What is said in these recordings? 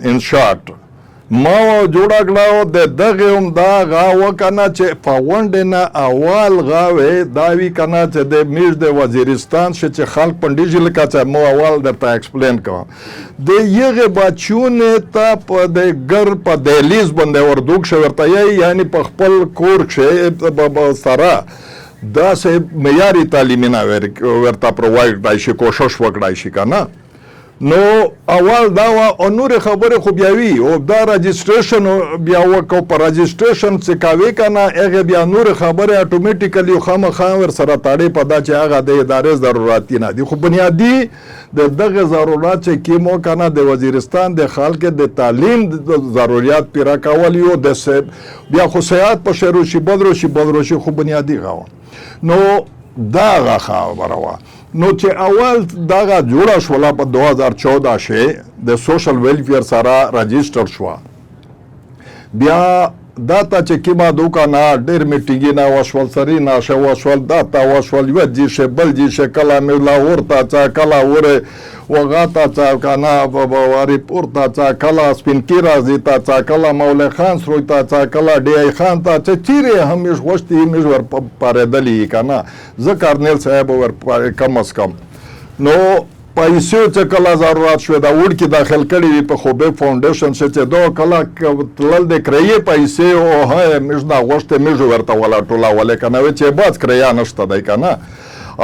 in short. ما جوړه کړه د دغه هم دا غاوه کنه چې فاوند نه اول غاوه دا وی کنه چې د میش د وزیرستان چې خلک پندیجل کا چې مو اول درته ایکسپلین کوم د یغه بچونه ته په د ګر په دهلیز باندې وردوک شو ورته یعنی په خپل کور کې سره دا سه معیاري تعلیمي نه ورته پرووایډ دای شي کوشش وکړای شي کنه نو اول دا او نور خبره خو بیا وی او دا رجسټریشن بیا وکاو په رجسټریشن څخه کاوي کنه هغه بیا نور خبره اتوماتیکلی خامخا ور سره تاړي په دا چې هغه د ادارې ضرورت نه دي خو بنیادی د دغه ضرورت چې کیمو کنه د وزیرستان د خلک د تعلیم ضرورت پیرا کول یو د بیا خو سیاحت په شروشي بدروشي خو بنیادی غوا نو دا خبره وا نو چې اول دغه جوړه شوله په 2014 کې د سوشل ویلفیر سره رجسټر شو بیا دا ته چې کیما دوکانه ډېر میټینګ نه وشول سری نه شو وشول دا تا وشول یو جی شبل جی شکل مې لاهور ته چا کلا وره وغاتا چا کنه واری پورتا چا کلا سپینکی راځي تا چا کلا مولا خان سروي تا چا کلا ډی ای خان تا چې چیرې همیش وشتي همیش ور پاردلی کنه ذکر نیل صاحب ور کم از کم نو پیسو چې کله ضرورت شو دا وړ کې داخل کړي په خوبه فاونډیشن چې دو کله تلل د کریه پیسې او هه مجنا غوښته مجو ورته ولا ټولا ولا کنه چې باز کریا نشته دای کنه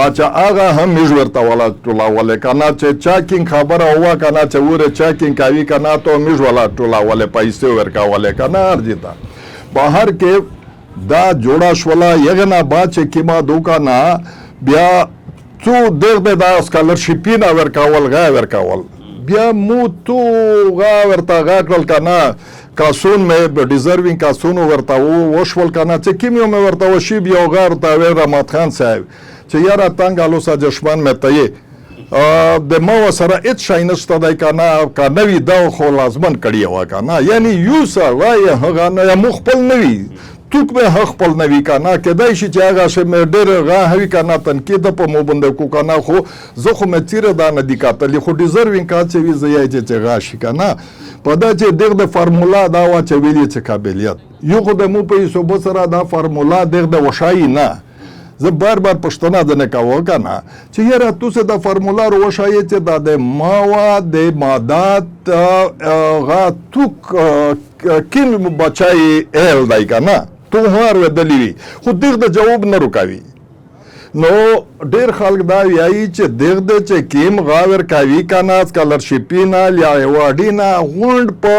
اچھا هغه هم مج ورته ولا ټولا ولا کنه چې چاکینګ خبره هوا کنه چې وره چاکینګ کوي کنه ته مج ولا ټولا ولا پیسې ورکا ولا کنه ارجیتا بهر کې دا جوړا شولا یغنا با چې کیما دوکانه بیا څو دغه دا سکالرشیپینه ورکاول غا ورکاول بیا مو تو غا ورته غا کړل کنه کاسون مې ډیزروینګ کاسون ورته وشول کنه چې کیمیو مې ورته وشي بیا غا ورته رحمت خان صاحب چې یاره تنګالو سجشمن مې ته د مو سره هیڅ شای نشته دی کنه کا نوی دا خو لازمن کړی و کنه یعنی یو سره هغه نه مخبل نوی توک به حق خپل نوی کنه کدای شي چې هغه شه مې ډېر غا هوی کنه تنقید په مو باندې کو کنه خو زه خو مې تیر دا نه دی کاتلی خو ډیزروینګ کا چې وی زیای چې غا شي کنه په دا چې دغه فرمولا دا وا چې ویلې چې قابلیت یو خو د مو په صوبه سره دا فرمولا دغه وشای نه زه بار پښتنه نه کاوه کنه چې یاره تاسو د فرمولا وشای چې د ماوا د مادات غا توک کین بچای ال دای کنه تو هر ودلی خو دغه جواب نه رکاوي نو ډیر خلک دا وایي چې دغه چې کیم غاور کوي کنه سکالرشیپینا یا وادینا غوند په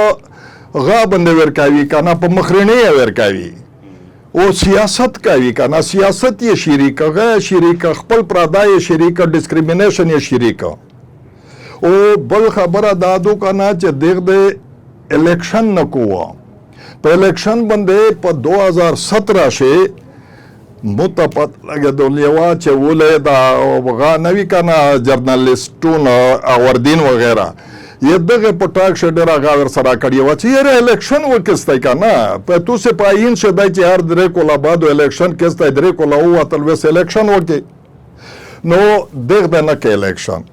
غا باندې ور کوي کنه په مخرنه ور کوي او سیاست کوي کنه سیاست یې شریک خپل پردای شریک ډیسکریمینیشن یې شریک او بل خبره دادو کنه چې دغه الیکشن نکوه په الیکشن باندې په 2017 کې متپت لګیدل یو چې ولې دا غا نوی کنه جرنالیستونه اوردین وغیرہ یہ دغه پټاک شډرا غاور سره کړی و چې یې الیکشن وکستای کنه په توسه پاین شدای چې هر درې کولا بعد الیکشن کستای درې کولا او تل وس الیکشن وکي نو دغه نه کې الیکشن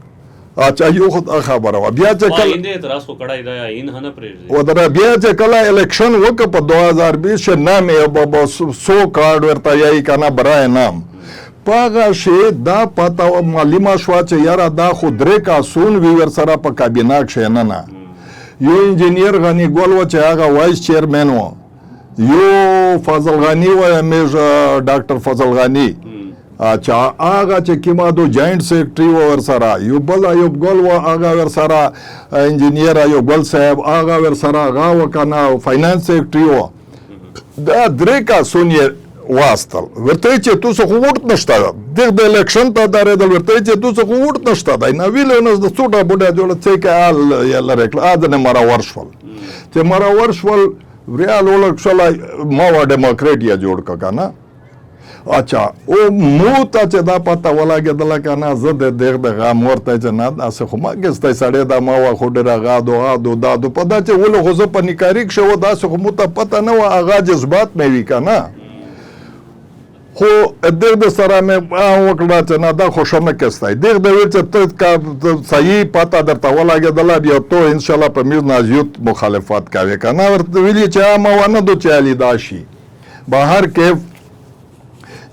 اچھا یو خود خبره و بیا چې کله اینده اعتراض کو کړای دا این هنه پرې و در بیا چې کله الیکشن وک په 2020 کې نام سو کارت ورته یای کنه برای نام پاغه شی دا پتا معلومه شو چې یاره دا خو درې کاسون وی ور سره په کابینه کې نه یو انجینیر غنی ګول و چې هغه وایس چیرمن و یو فضل غنی و میج ډاکټر فضل غنی اچھا هغه چې کیما دو جاینټ سیکریټری ور سره یو بل ایوب ګل و هغه ور سره انجینیر ایوب ګل صاحب هغه ور سره هغه وکنه فاینانس سیکریټری و دا درې کاسون واستل ورته چې تاسو خو وټ نشته د الیکشن ته درېدل ورته چې تاسو خو وټ نشته دا نه ویل نو د څوټه بوډا جوړ څه کال یلا ریکل اذن مرا ورشول چې مرا ورشول ریال ولکشل ما و ډیموکرټیا جوړ کنه اچھا او مو ته چې دا پته ولاګېدله کنه زه د دغه مورته چې نه اسه خو ما ګستای سړی دا ما و خو ډېر غادو دادو په دا چې ول خو زه په نکاریک شو دا خو مو ته پته نه و هغه جذبات مې وی کنه خو دغه د سره مې وکړه چې نه دا خوشنه کېستی دغه د ویل چې ته صحیح پته درته ولګېدله بیا تو انشاءالله په میز نازیوت مخالفت کوې که نه ورته ویلي چې ما ونه دو چې علي دا شي به هر کیف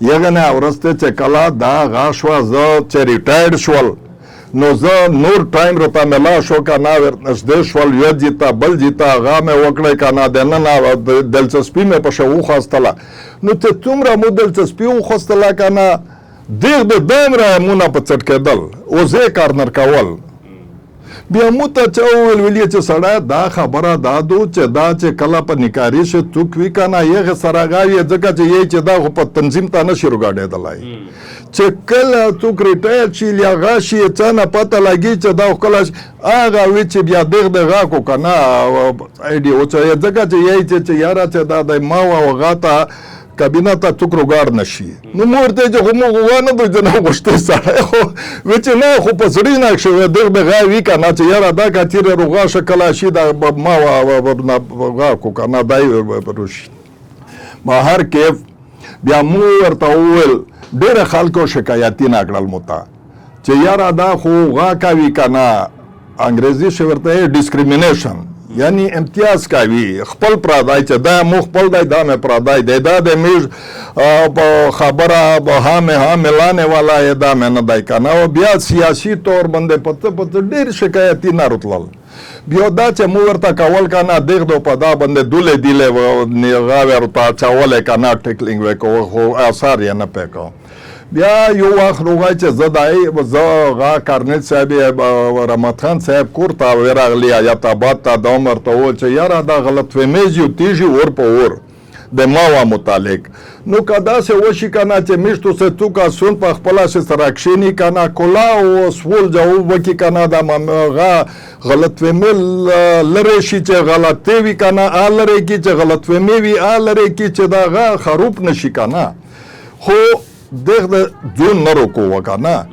یغه نه ورسته چې کله دا غا شوه زه چې ریټایر شول نو زه نور ټایم راته ملا شو که نه ورنږدې شول یو جیته بل جیته هغه مې وکړی که نه دننه دلچسپي مې پشه وخواستله نو ته څومره مو دلچسپي وخواستله که نه دغ د دومره مونه په څټ کېدل اوس یې کارنر کول بیا مو ته چا وویل ویلې چې سړی دا خبره دا دو چې دا چې کله په نکاري شي څوک وي که نه هغې سره هغه وي ځکه چې یې چې دا خو په تنظیم ته نه شي راګډېدلی چې کله څوک ریټایر شي هغه شي څه نه پته لګي چې دا خو کله هغه وي چې بیا دغ دغه کو که نه ایډي وچوي ځکه چې یې چې یاره چې دا د ما او هغه ته کابینه ته څوک روګار نه شي نو مو ورته چې خو موږ ونه دوی چې نه غوښتې سړی خو وی چې نه خو په زړي نه شوی دغ دغه وي که نه چې یاره دا که تېره روغه شه کله شي دا ما هغه کو که نه دای روشي ما هر کیف بیا مو ورته وویل ډېره خلکو شکایتونه کړل مو ته چې یاره دا خو هغه کوي که نه انګریزي شی ورته ډسکریمینیشن یعنی امتیاز کوي خپل پردای چې دا مو خپل دی دا مې پردای دی دا د میز خبره ها ملانه والا یې دا مې نه دی که نه او بیا سیاسي طور باندې پته ډېر شکایتونه راتلل بیا دا چې مو ورته کول که نه دغ په دا باندې دولې دیلې هغه ورته اچولی که نه ټیکلینګ وکړو خو اثر یې نه پی کوو بیا یو وخت روغی چې زه هغه کارنیل صاحب رحمت خان صاحب کور ته ورغلی حیات آباد ته دا مې ورته وویل چې یاره دا غلط فهمي زیاتېږي اور په اور د ماوا متعلق نو که داسې وشي که نه چې میشتو سه څوک اسون په خپله سې سره کښېني که نه کلا او سول جواب وکړي که نه دا هغه غلط فهمي لرې شي چې غلطې وي که نه لرې کړي چې غلط فهمي وي لرې کړي چې د هغه خروب نه شي که نه خو دغه د ځون نه روکوه که نه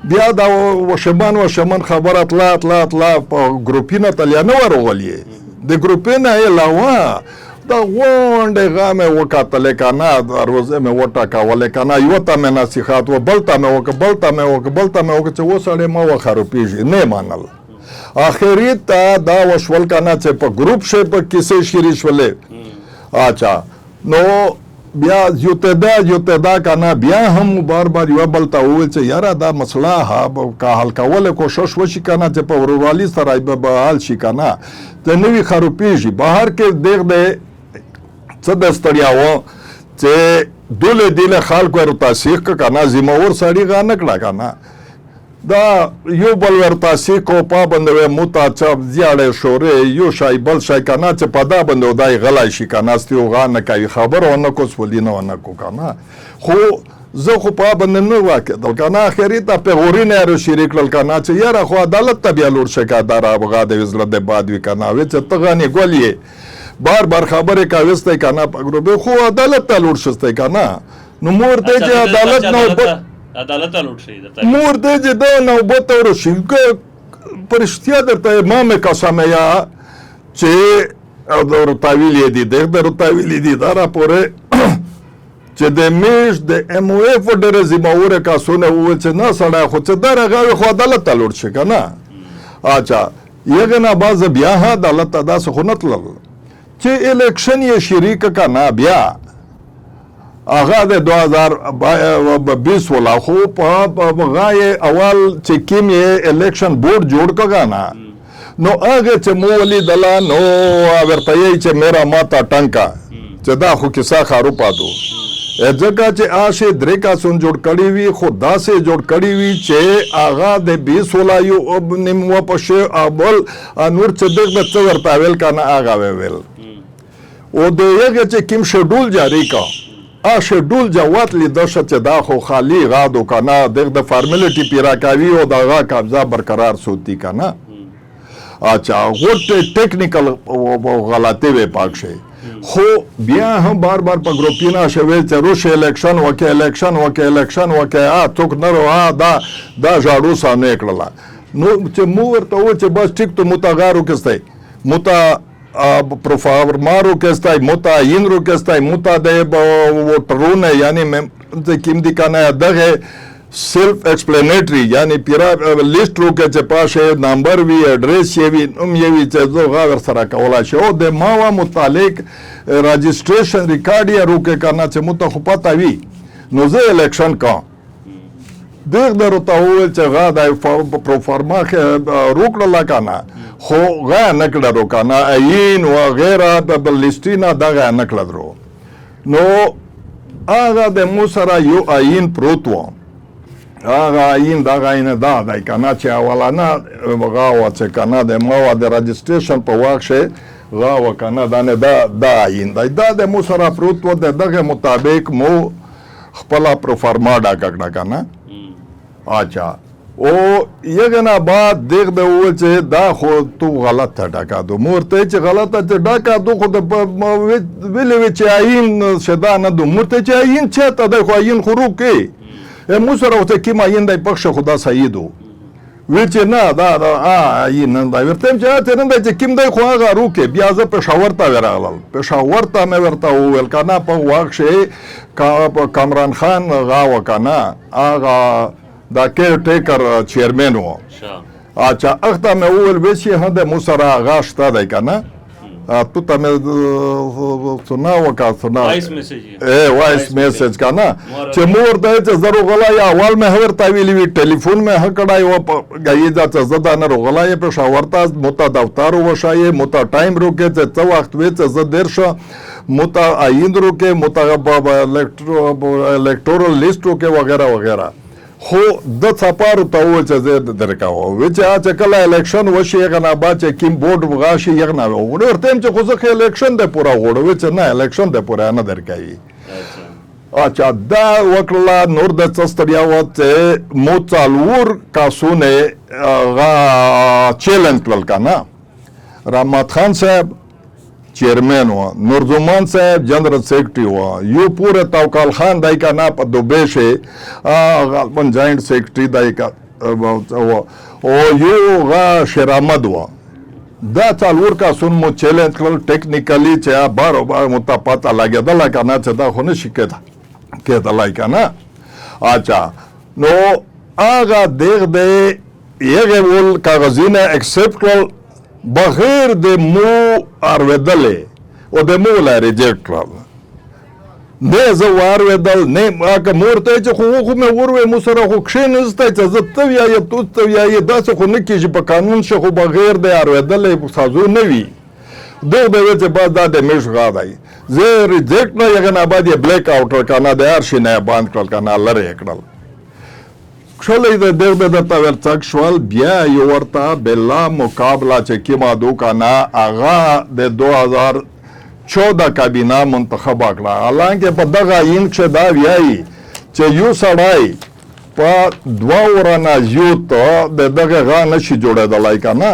بیا دا وشمان خبره تله په ګروپینه تلیا نه ورغلي د ګروپینه علاوه دا غونډې هغه مې وکتلې که نه روزې مې وټاکولې که نه یوه ته مې نصیحت و بل ته مې وکړه چې وسړی مه وخرابېږي نه یې منل اخري ته دا وشول که نه چې په ګروپ شی په کیسې شیرې شولې اچھا نو بیا یوتدا که نه بیا هم بار یوه بل ته وویل چې یاره دا مسله که حل کولی کوشش وشي که نه چې په ورورولي سره به حل شي که نه ته نه وي خرابېږي بهر کې دغ دی څه د ستړیا و چې دولې دیلې خلکو ورته سیخ که که نه ذمهور سړي هغه نه کړه که نه دا یو بل ورته سیکو پا باندې مو ته چپ زیاړې شورې یو شی بل شی که نه چې په دا باندې دای غلی شي که ناستې هغه نه کوي خبره ونه کو سولینه ونه کو که نه خو زه خو په باندې نه واقعېدل که نه اخري ته پیغورونه یې راشریک کړل که نه چې یاره خو عدالت ته بیا لوړ شي که دا هغه د زړه د باد وي که نه وی چې ته غنې ګل یې بار خبرې کوستی که نه په ګروپ خو عدالت ته لوړ شستی که نه نو مور دی چې عدالت نه عدالت ته لوټ شي مور دی چې دا نوبت ورشي په رښتیا درته ما مې قسم یا چې ورته ویلي دي دغه درته ویلي دي دا راپورې چې د میش د ام او اف ډېرې ذمهوره کسونه وویل چې نه سړی خو چې دا رغوي خو عدالت ته لوړ شي که نه اچھا هغې نه بعض بیا عدالت ته داسې خو نه تلل چې الیکشن یې شریک که نه بیا هغه د 2020 ولا خو په هغه اول چې کوم یې الیکشن بورډ جوړ کړه نه نو هغه چې مو ولیدله نو ورته یې چې میرا ماته ټنکا چې دا خو کیسه خارو پاتو ځکه چې آشه درې کاسون جوړ کړي وي خو داسې جوړ کړي وي چې هغه د 20 ولا یو نیم و پښه اول نور چې دغه څه ورته ویل کنه هغه ویل او د یو چې کوم شډول جاری کا شډول جوات لیدل چې دا خو خالی غادو کنه د فارملیټي پیرا کوي او دغه قبضه برقرار سوتی کنه اچھا غوټ ټیکنیکل غلطي وي پاک شي خو بیا هم بار په ګروپینا شوي چې روش الیکشن وکه څوک نه رو دا جاړو سامنے کړل نو چې مو ورته و چې بس ټیک ته متغارو کېستای متا پروفارمارو کېستای متعین رو کېستای متا د وټرونه یعنی چې کوم دي کنه دغه سیلف ایکسپلینیټری یعنی پیرا لیست روکه چې پاشه نمبر وی اډریس یې وی نوم یې وی چې زه غا ور سره کولا شو د ماوا متعلق رجسٹریشن ریکارډ یې روکه کنه چې مت خو پتا وی نو زه الیکشن کا دغه درته وویل چې غا د پروفارما روکړه کنه خو غا نکړه روکنه عین و غیره د لیستینا دغه نکړه درو نو هغه د مو سره یو عین پروت و هغه عین دغه عین دا دی کنه چې اولانه غاوه چې کنه د ماوا د رجسټریشن په واک شه غاوه کنه دا عین دی دا د مو سره پروت و دغه مطابق مو خپل پروفارما ډاکړه کنه اچھا او یګنا بعد دیکھ د و چې دا خو تو غلط ټاکا دو مورته چې غلطه چې ډاکا دو خو د ویلې چې عین شدا نه دو مورته چې عین چې ته د خو عین خرو کې مو سره وته کی ما عین د پخش خدا صحیح دو وی چې نه دا عین نه دا ورته چې ته نه چې کیم د خو هغه رو کې بیا ز پېښور ته ورغلل پېښور ته مې ورته وویل کنه په واښه کامران خان غاوه کنه هغه دا کیر ټیکر چیرمن و اچھا اخته مې وویل وشي هدا مو سره غاشته دی کنه تو ته مې سنا وکا سنا وایس میسج کنه چې مور ته چې زرو غلای اول مې هور تا ویلی وی ټلیفون مې هکړای و غي دا چې زدا نه غلای په شاورتا متا دفتر وشای متا ټایم روکه چې څو وخت وې چې ز درشه متا عین روکه متا الکټورل لیست روکه وغیرہ وغیرہ خو د څپارو ته و چې زه درکاو و چې کله الیکشن وشي غنا با چې کیم بورډ وغاشي یغنا وړ ورته چې خو ځکه الیکشن د پورا وړ و چې نه الیکشن د پورا نه درکایي اچھا دا وکړه نور د څستړیا و چې مو څالور کاسونه غا چیلنج کړل کنه رحمت خان صاحب چیرمن و نورزمان صاحب جنرل سیکرٹری و یو پورے توکل خان دای کا نا په دوبه شه غالبن جوائنٹ سیکرٹری دای کا او یو غا شرامد و دا څلور کا سن مو چیلنج کړل ټیکنیکلی چې بار بار متپاته لګیدل کنه چې دا خو نه شکایت کېدلای کنه اچھا نو هغه دغه یغه ول کاغذینه ایکسپټ کړل بغیر د مو ارویدلې او د مو لا ریجیکټ کړل نه زه وارویدل نه هغه مورته چې خو مې وروي مو سره خو کښینسته چې زه ته یا تو ته یا داسې خو نه کېږي په قانون شه خو بغیر د ارویدلې سازو نه وي دغه به چې بعد دا د میش غاړای زه ریجیکټ نه یغه نه بعد یې بلیک آوټ کنه د هر شي نه باند کړل کنه لری کړل کله د دغه د تاور څک شوال بیا یو ورته بلا مقابله چې کیما دوکانا اغا د 2014 کابینه منتخب کړه حالانکه په دغه یین چې دا ویایي چې یو سړی په دوا ورانه یوت د دغه غا نشي جوړېدلای کنه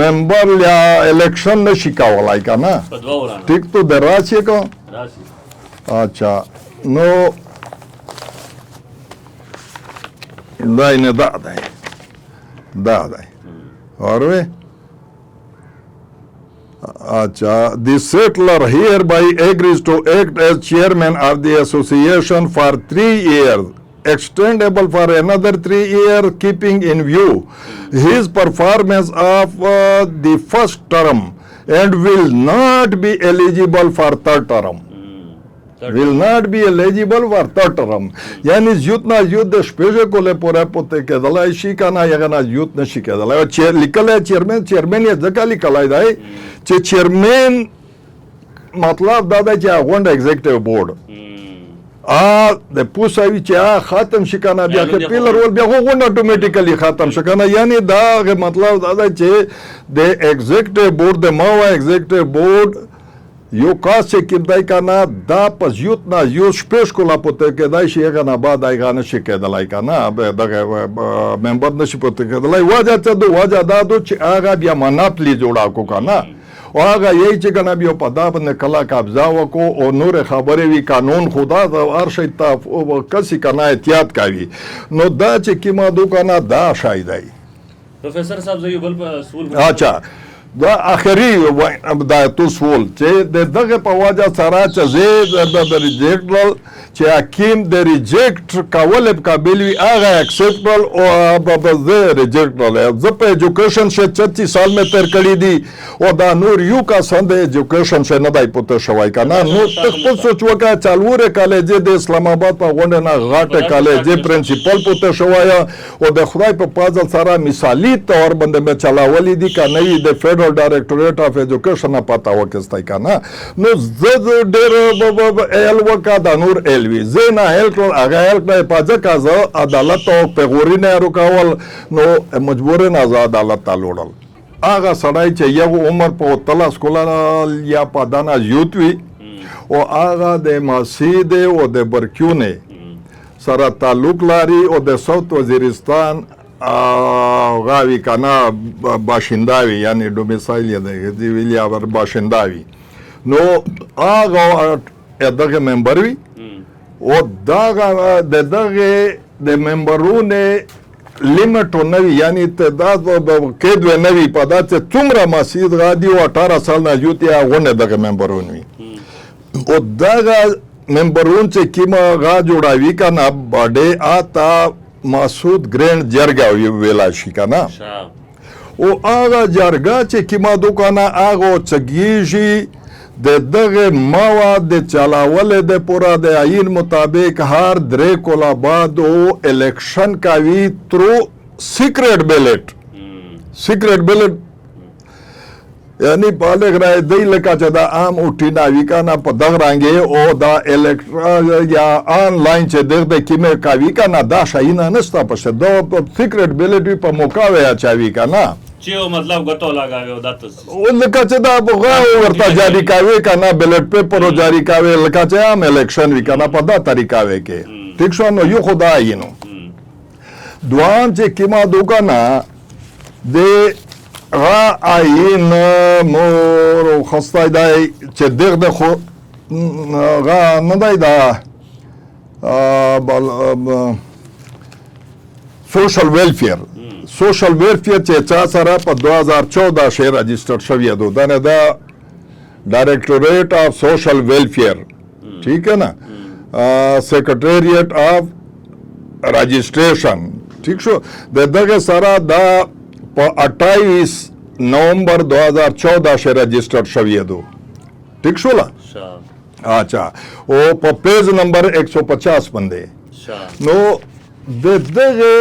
ممبر یا الیکشن نشي کولای کنه ټیک تو دراسي کو اچھا نو دای نه دا دی اوروي اچھا the settler hereby agrees to act as chairman of the association for 3 years extendable for another 3 years keeping in view his performance of the first term and will not be eligible for third term will not be eligible for third term یعنی زیوت نه زیوت د شپږه کوله پورا پته کېدلای شي کنه یغه نه زیوت نشي کېدلای چې لیکل چیرمن یې ځکه لیکلای دی چې چیرمن مطلب دا دی چې غونډه ایگزیکټیو بورډ د پوساوی چې ختم شي کنه بیا چې پیلر ول بیا غونډه اتوماتیکلی ختم شي کنه یعنی دا مطلب دا دی چې د ایگزیکټیو بورډ د ماوا ایگزیکټیو بورډ یو کاس چې کېدای کنه دا په زیوت نه یو شپږ کوله پته کېدای شي هغه نه بعد هغه نشي کېدلای کنه دغه ممبر نشي پته کېدلای وجه ته د وجه دا چې هغه بیا مناپلی جوړا کو کنه او هغه یې چې کنه بیا په دا باندې کلا قبضه وکړو او نور خبرې وی قانون خدا د هر شي ته کسي کنه احتیاط کوي نو دا چې کیما دو کنه دا شاید دی پروفیسر صاحب زه یو بل په سوال اچھا دا اخري دا توسول چې دغه په وجه سره چې زه د ریجیکټل چې حکیم د ریجیکټ کول قابل وي هغه اکسپټبل او به زه ریجیکټل زه په ایجوکیشن شه 36 سال مې تیر کړی دي او دا نور یو کا سند ایجوکیشن شه نه دی پته شوی کنه نو خپل سوچ وکړه چالوره کالج د اسلام آباد په غونډه نه غاټه کالج پرنسپل پته شوی او د خدای په فضل سره مثالی تور باندې مې چلاولې دي کنه د فدرال ډایریکټوریټ اف ایجوکیشن نه پتا وکستای کنه نو زه ډېر ال وکا د نور الوی زه نه هلکل هغه هلکل په ځکه زه عدالت او پیغوري نه رکول نو مجبور نه زه عدالت ته لوړل هغه سړی چې یو عمر په تلاس کولال یا په دانا یوت وي او هغه د مسجد او د برکیونه سره تعلق لري او د ساوث وزیرستان غاوی کنا باشنداوی یعنی ډومیسایل دی ویلی اور باشنداوی نو هغه دغه ممبر وي او دغه د ممبرونه لیمټ نوی یعنی تعداد قید و نوی په داسې څومره مسجد غادي او 18 سال نه یوتیا غونه دغه ممبرونه وي او دغه ممبرون چې کیما غا جوړاوي کنه باډه آتا مسعود ګرند جرګه ویلا شي کنه او هغه جرګه چې کیما دوکانه هغه چګیږي دغه مواد د چلاول د پورا د عین مطابق هر درې کولا بعد او الیکشن کوي ترو سیکریټ بیلټ یعنی بالغ راي دی لکه چې دا عام اوټینا وکانا په دغه رنګه او دا الکترا یا آنلاین چې دغه کیمه کوي کنه دا شاینه نشته پښه دا سیکریټ بیلټ په موقع ویا چاوي کنه چې مطلب غټو لگاوي دا تاسو او لکه چې دا بغا ورته جاری کوي کنه بیلټ پیپر جاری کوي لکه چې عام الیکشن وکانا په دا طریقه وي کې ټیک شو نو یو خدای نو دوام چې کیما دوکانا د غا آئین مور خستای دای چې دغه خو غا نه دی دا سوشل ویلفیر چې چا سره په 2014 شې رجسٹر شوی دی دا نه دا ډایریکټوریټ اف سوشل ویلفیر ٹھیک ہے نا سیکریټریټ اف رجسٹریشن ٹھیک شو دغه سره دا په 28 نومبر 2014 شې رجسٹر شوی دی ٹھیک شو لا اچھا او په پیج نمبر 150 باندې نو دغه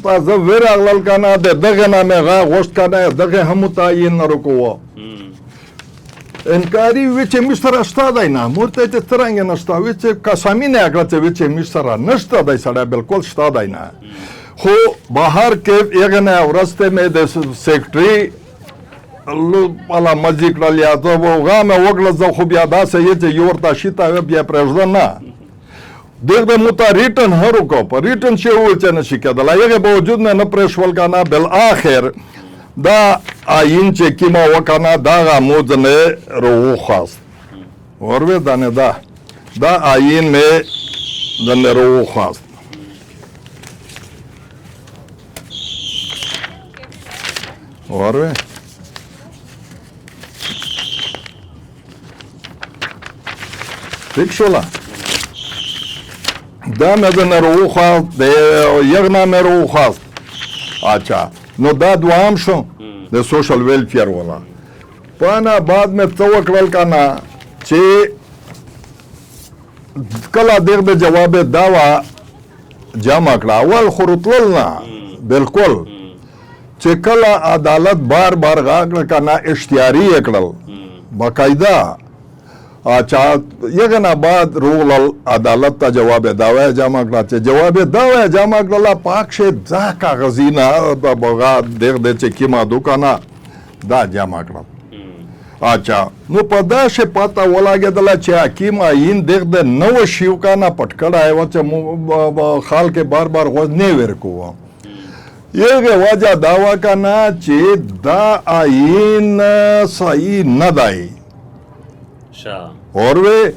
پس ورغلل کنه دغه نامه غا غوښت کنه دغه هم تعین نرکو انکاری وچ مستر استاد نه مرته ته ترنګ نشتا وچ قسمینه اگرته وچ مستر نشتا دای سړی بالکل استاد نه خو بهر کې یګنه ورسته مې د سیکریټری الله مزیک را لیاته وغه مې وګړه زه خو بیا داسې یې یو ورته شیته بیا پرځد نه دغه متا ریټن هرو کو په ریټن شی و چې نشي کېدل هغه باوجود نه پرېښول کنه بل اخر دا آئین چې کیما وکنه دا غموز نه رو خاص اوروه دانه دا آئین مې دنه رو خاص اوروه ٹھیک شولا دا مدن رو خواست یغنا مې رو خواست اچھا نو دا دوام شو د سوشل ویلفیر والا پانا بعد مې څه وکړل کنه چې کله دغه جواب داوا جمع کړه اول خروتل نه بالکل چې کله عدالت بار غاګل کنه اشتیاری کړل باقاعده اچھا یګنا بعد رول عدالت ته جواب داوا جمع کړه چې جواب داوا جمع کړه پاک شه ځا کاغذینا د بغا دغه چې کیما دوکانا دا جمع کړه اچھا نو په دا شه پتا ولاګدل چې حکیم عین دغه نو شیو کانا پټکړه ایو چې خال کې بار غوځ نه ورکو یغه وجه داوا کنا چې دا عین صحیح نه دی اوروه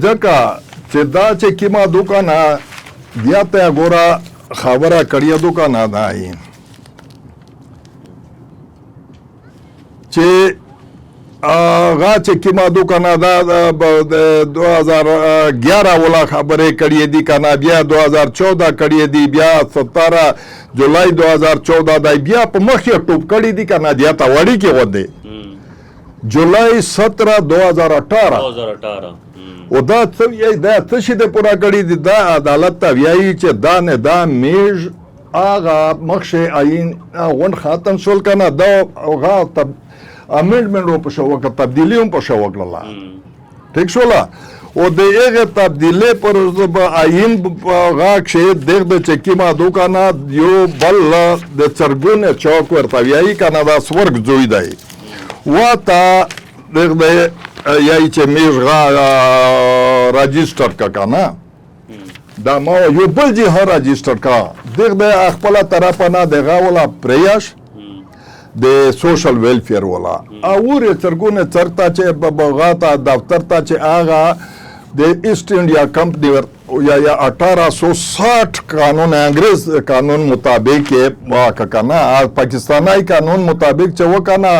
ځکه چې دا چې کیما دوکانا بیا ته ګورا خبره کړی دوکانا دا عین چې هغه چې کیمادو کنه دا 2011 ولا خبرې کړې دي کنه، بیا 2014 کړې دي، بیا 17 جولای 2014 دا بیا په مخ یې ټوپ کړې دي کنه، بیا ته وړي کې ودی جولای 17 2018 او دا څه یې دا څه شي د پورا کړی دي، دا عدالت ته ویایي چې دا نه دا میژ هغه مخشه آئین غون ختم شول کنه، دا هغه امندمنټ په شو وکړه، تبدیلی هم په شو وکړه، ٹھیک شولا او د هغه تبدیلی پر آئین هغه کې دغه چې کیمادو کنه یو بل د چرګونه چوک ورته ویایي کنه، دا سورګ جوړی دی واتا دغه یای چې میژ راجستر کا کنه، دا ما یو بل جی ها راجستر کا دغه خپل طرف نه دغه ولا پریاش د سوشل ویلفیر ولا او چرګونه چرتا چې بغاتا دفتر ته چې آغا د ایسٹ انډیا کمپنی یا 1860 قانون انګریز قانون مطابق کنه، پاکستانی قانون مطابق چې وکنه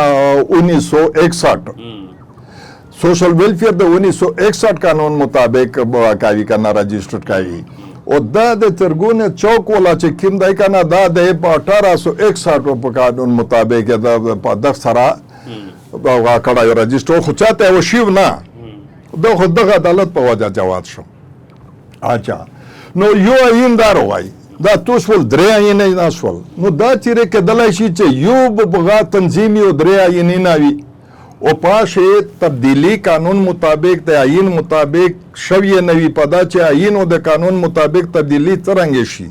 1961 سوشل ویلفیر د 1961 قانون مطابق کاوی کنه رجسٹرډ کاوی او دا د چرګونه چوک ولا چې کیم دای کنه دا د 1861 په قانون مطابق دا په دغه سره دا کړه رجسټر خو چاته وشیو نه دغه عدالت په وجه جواب شو. اچھا نو یو ایندار وای دا توسول درې نه نسول نو دا چیرې کدلای شي چې یو بغا تنظیمي او درې نه ناوي او پاشه تبدیلی قانون مطابق د آئین مطابق شوی نوی پدا چې آئین او د قانون مطابق تبدیلی څرنګه شي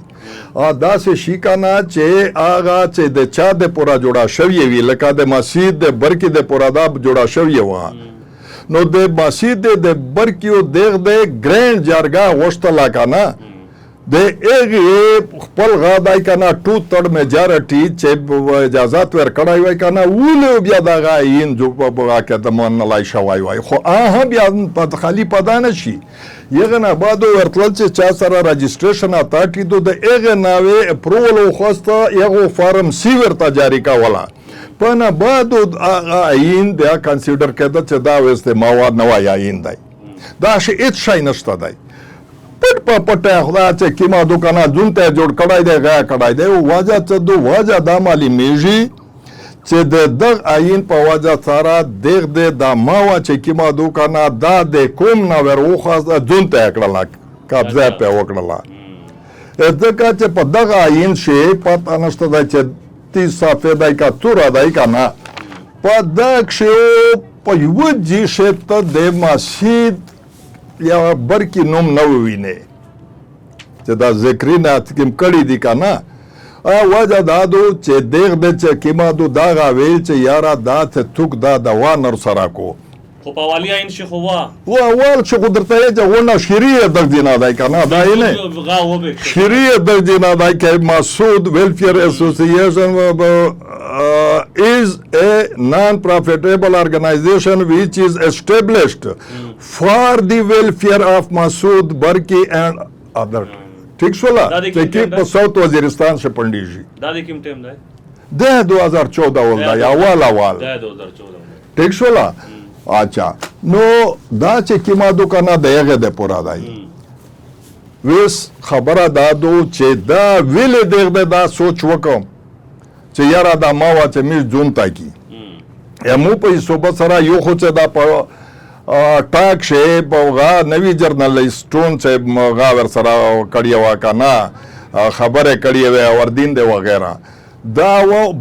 دا سه شي کنه چې آغا چې د چا د پورا جوړا شوی وی لکه د مسجد د برکی د پورا دا جوړا شوی و نو د مسجد د برکی او د ګرینډ جرګه وشتلا کنه د ایغه خپل غادای کنه 2/3 میجارټي چې اجازهات ورکړای وای کنه ولې بیا دا غاین جو په واقع د مون لای شوای وای خو بیا په خالی پدانه شي یغه نه بعد ورتل چې چا سره رجسټریشن اتاټي د ایغه ناوې اپروول خوسته یغه فارم سی ورته جاری کاوله په نه بعد عین بیا کنسیډر کړه چې دا وسته مواد نه وای عین دی دا شي هیڅ شي نشته دی پټ په پټه خدا چې کیمادو کنه جونته جوړ کړای دی غا کړای دی واجه ته دو واجه د مالی میږي چې د عین په واجه سره دغه د ماوا چې کیمادو کنه دا د کوم نه وروخه جونته کړل قبضه په وکړه ځکه چې په دغه عین شي پته نشته چې 30 صفحه دای کا تور دای کنه په دغه شی په یو جی شته د مسجد یا برکی نوم نو وینه چې دا ذکرینه کوم کړي دي کنه وجه دا دو چې دغه چې کیمادو دا غوي چې یارا دا ته توک دا دوا نر سره کو خو په والی عین شي خو وا اول چې قدرت یې ځونه شریعه د دینه دای کنه دا نه شریعه د دینه دای کې مسعود ویلفیر اسوسییشن is a non-profitable organization which is established for the welfare of Masood Barki and other. ٹھیک شولا چې په ساوث وزیرستان سے پندیجی دادی کوم ټیم دی د 2014 ول دا اول د 2014 ٹھیک شولا اچھا نو دا چې کیمادو کنه دغه د پورا دی وس خبره دادو چې دا ویل دغه دا سوچ وکم چې یاره دا ما وا چې می جون تا کی مو په صوبه سره یو خو چې دا په ټاک شي بوغا نوی جرنالیسټون چې موغا ور سره کړی وکانا خبره کړی و وردین دی وغیرہ دا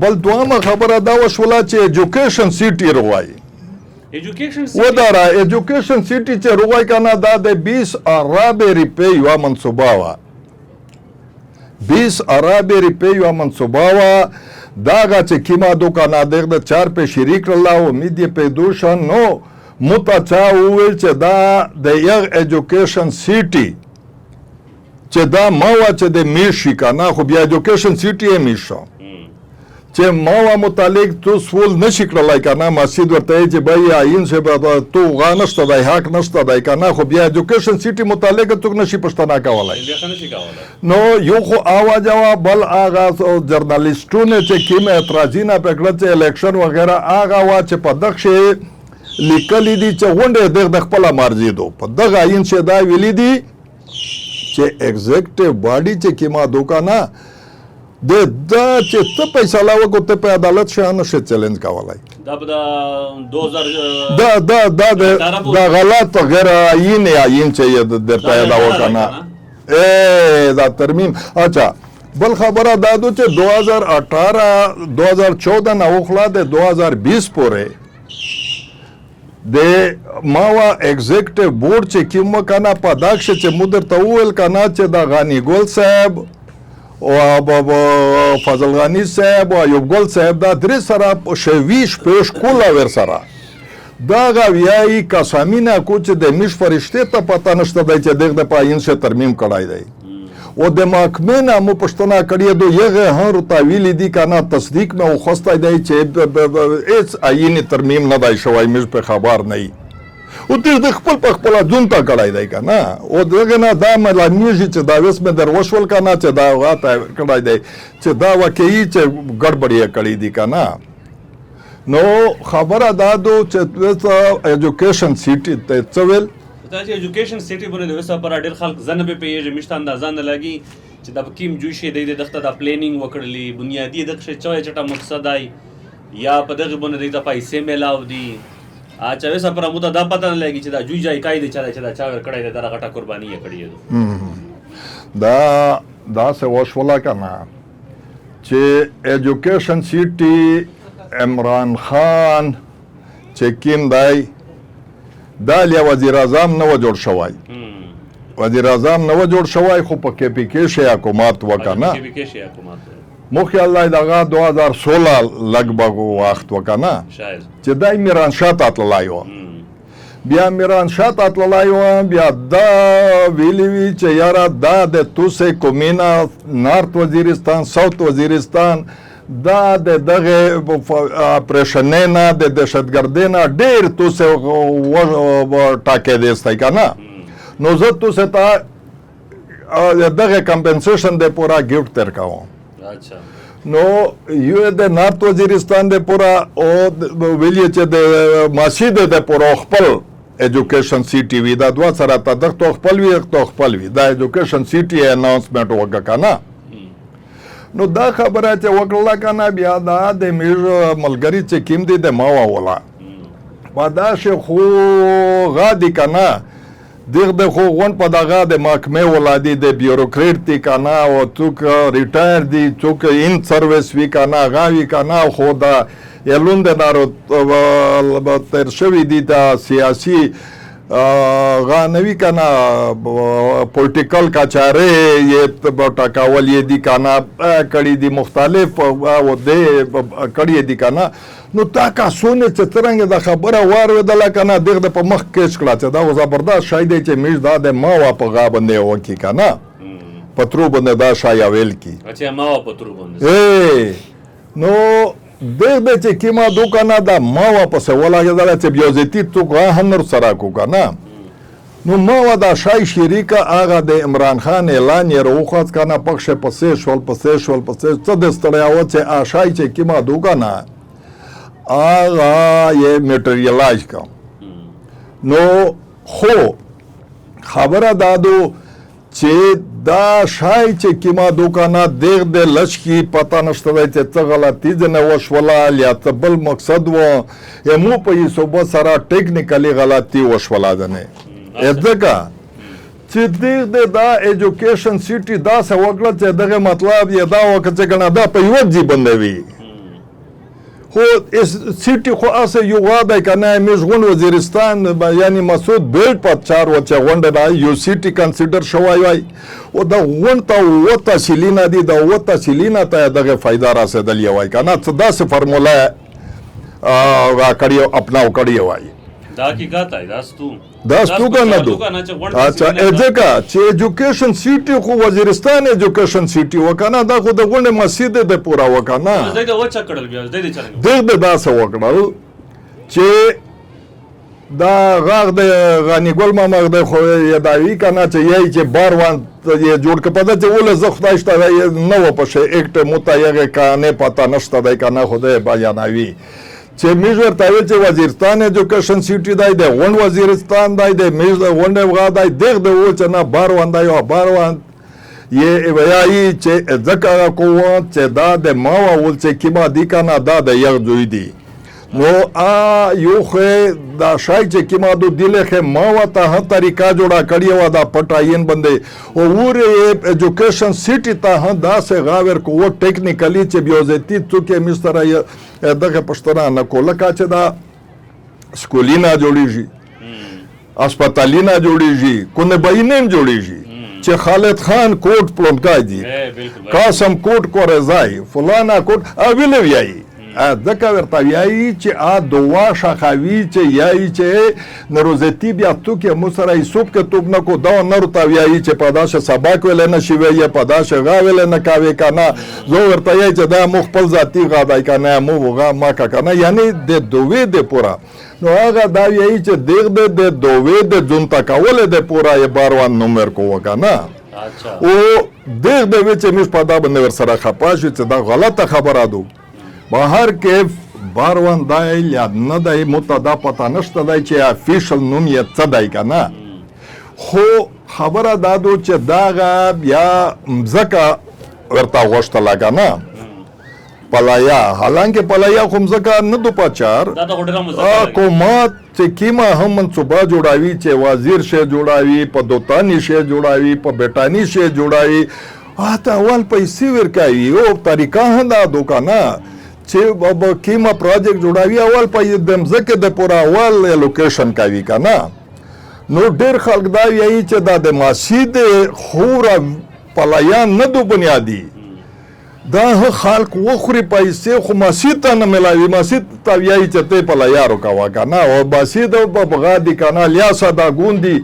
بل دوامه خبره دا وشولا چې ایجوکیشن سیټی روای ایجوکیشن ودارا ایجوکیشن سیټی چې روای کنه دا د 20 ارب روپے یو منصوبه وا 20 ارب روپے یو منصوبه وا داغه چې کیمادو کنه دغه 4 په شریک الله امید په دوشن نو متچاوي چې دا د یو ایجوکیشن سیټي چې دا ماوا چې د میشي کنه خو بیا ایجوکیشن سیټي یې میشو چې ما متعلق تو سوال نشي کړلای کنه مسجد ورته چې بای آئین سے تو غا نشته دی حق نشته دی کنه خو بیا ایجوکیشن سیټي متعلق څوک نشي پښتنه کولای بیا څنګه شي کولای نو یو خو आवाज بل آغا جرنالستونه چې کوم اعتراضونه پکړه چې الیکشن وغیرہ آغا وا چې په دغه لیکلي دي چې غونډه د خپل مرزي دو په دغه آئین شه دا ویلي دي چې ایگزیکټیو باډي چې کیما دوکانه دا چې ته فیصله وکړو ته په عدالت شان نشي چیلنج کولای دا په 2000 دا غلط غیر آئین چې درته دا وکنه دا ترمیم اچھا بل خبره دا دو چې 2018 2014 نه وخلا د 2020 پورې د ماوا ایگزیکټیو بورډ چې کوم کنه په داخ چې مدر ته ویل کنه چې دا غانی ګل صاحب او فضل غنی صاحب او ایوب ګل صاحب دا درې سره شویش پېش کولا ور سره دا غویای قسمینه کو چې د مش فرشته ته پتا نشته دی چې دغه په آئین شه ترمیم کړای دی او د محکمې نه مو پښتنه کړی دو یغه هر تعویل دي کنه تصدیق مې خوسته دی چې اس آئین ترمیم نه دی شوی مش په خبر نه او د خپل په خپل ځون ته کړای دی کنه او دغه نه دا ملامتي چې دا وس مې در وشول کنه چې دا غاته کړای دی چې دا واقعي چې ګډبډي کړی دی کنه نو خبره دا دو چې ایجوکیشن سیټي ته څول دا چې ایجوکیشن سیټي باندې د وسه پر ډېر خلک زنه به پیږي مشته اندازه نه لګي چې د کیم جوړ شي د دغه د پلانینګ وکړلی بنیادی دغه څه چټه مقصد آی یا په دغه باندې د پیسې ملاو دي اچھا وسه پر مو دا پته نه لګي چې دا جوړ ځای کای دي چې دا چا ور کړی دا غټه قرباني یې کړی دا څه وشولا کنه چې ایجوکیشن سیټي عمران خان چې کیم دی دا لیا وزیر اعظم نو جوړ شوی وزیر اعظم نو جوړ شوی خو په کې پی کې شي حکومت وکنه کې پی کې شي حکومت مو خیال دی دغه 2016 لګبګ وخت وکنه شاید چې دای میران شاه تطلایو بیا میران شاه تطلایو بیا دا ویلی چې یاره دا د توسه کومینا نارت وزیرستان ساوت وزیرستان دا د دغه اپریشن نه د دهشتګردۍ نه ډیر توسه ټاکې دیستای کنه نو زه توسه ته دغه کمپنسیشن د پورا گیفت تر کاوم اچھا نو یو د نارت وزیرستان د پورا او ویلی چې د مسجد د پورا خپل ایجوکیشن سی ټي وی دا دوا سره ته د خپل وی دا ایجوکیشن سی ټي اناونسمنت وکړه نو دا خبره چې وکړه کنه بیا دا د میر ملګری چې کیم دی د ماوا ولا پدا شه خو غادي کنه دغه خو غون په دغه د محکمه ولادي د بیوروکریټ دی کنه او څوک ریټایر دی څوک ان سرویس وی کنه غاوی کنه خو دا یلوند نارو تر شوی دی دا سیاسی غانوی کنا پولیټیکل کچاره یې ټاکاول یې دي کنا کړي دي مختلف او د کړي دي کنا نو تا کا سونه چې ترنګ د خبره واردله کنه دغه په مخ کې کړه چې دا زبردست شاید چې میش دا د ما وا په غا باندې وکی کنه پترو باندې دا شای ویل کی اچھا ما وا پترو باندې نو دغه چې کیما دوکانه دا ما واپس ولاګدل چې بیوزتی تو غا هنر سره کو کنه نو ما وا دا شای شریکا هغه د عمران خان اعلان یې روخت کنه پخشه پسې شول څه د ستړیا و چې آشای چې کیما دوکانه هغه یې میټریالایز کا نو خو خبره دادو چې دا شای چې کیما دوکانه دغ د لشکی پتا نشته چې څه غلطی نه وشوله یا څه بل مقصد و مو په یې صوبه سره ټیکنیکلی غلطی وشوله نه ځکه چې دغه دا ایجوکیشن سیټي دا څه وکړه چې دغه مطلب یې دا وکړه چې کنه دا په یو ځای بندوي خو سیټي خو اسه یو واده کنه مشغول وزیرستان یعنی مسعود بیل په چار و چې غونډه دا یو سیټي کنسیډر شوی وای او دا غونډه و تحصیلینا دي دا و تحصیلینا ته دغه فائدہ راسدل یوای کنه څه داسې فرموله کړیو اپناو کړیو وای دا حقیقت دی دا ستو کنه دو اچھا ځکه چې ایجوکیشن سیټي خو وزیرستان ایجوکیشن سیټي وکنه دا خو د غونډې مسجد د پورا وکنه زید وچا کړل بیا زید چرنګ دغه داسه وکړل چې دا غاغ د غنی ګل ماما د خو یادوي کنه چې یی چې باروان یې جوړ ک پته چې ول زه خدای شته نو په شی اکټ متایغه کانه پتا نشته د کنه خدای بیانوي چې میز ورته وی چې وزیرستان ایجوکیشن سیټي دی د غون وزیرستان دی د میز غونډه وغا دی دغه د و چې نه باروان دی او باروان یې ویایي چې ځکه کوه چې دا د ما ول چې کیما دی کنه دا د یو دوی دی نو یو خو دا شای چې کیما دو دلخه ما وته ه طریقہ جوړه کړی و دا پټاین باندې او ور ایجوکیشن سیټي ته دا سه غاور کو ټیکنیکلی چې بیوزتی څوک مستر دغه پښتنه نه کوله کا چې دا سکولینا جوړیږي هسپتالینا جوړیږي کونه باینم جوړیږي چې خالد خان کوټ پلونکای دی قاسم کوټ کورزای فلانا کوټ اویلویای ځکه ورته وایي چې دوا شخوي چې یایي چې نروزتی بیا تو کې مو سره یسوب کې توب نه کو دا نه ورته وایي چې پداشه سبق ویل نه شي وی پداشه غا ویل نه کاوي کنه زه ورته یې چې دا مخبل ذاتی غا دای کنه مو غا ما کنه یعنی د دوی د پورا نو هغه دا یایي چې دغه د دوی د جون تکول د پورا یې باروان نمبر کو وکنه او دغه وچ مش پدا باندې ور سره خپاش چې دا غلطه خبره ده بهر کې باروان دای یا نه دای متدا پتا نشته دای چې افیشل نوم یې څه دی کنه خو خبره دادو چې داغه بیا مزکه ورته غوښته لګنه پلایا حالانکه پلایا خو مزکه نه دو پچار دا د هوټل مزکه حکومت چې کیما هم منصوبه جوړاوي چې وزیر شه جوړاوي په دوتانی شه جوړاوي په بیٹانی شه جوړاوي اته اول پیسې ورکوي او طریقه هدا دوکانه چې کیما پروجیکټ جوړاوي اول په د مزکه د پورا اول لوکیشن کوي کنه نو ډیر خلک دا یی چې دا د مسجد خوره پلایان نه دو بنیادی دا خلک وخوري پیسې خو مسجد ته نه ملاوي مسجد ته یی چې ته پلایارو کوا کنه او مسجد په بغادي کنه لیا صدا ګوندي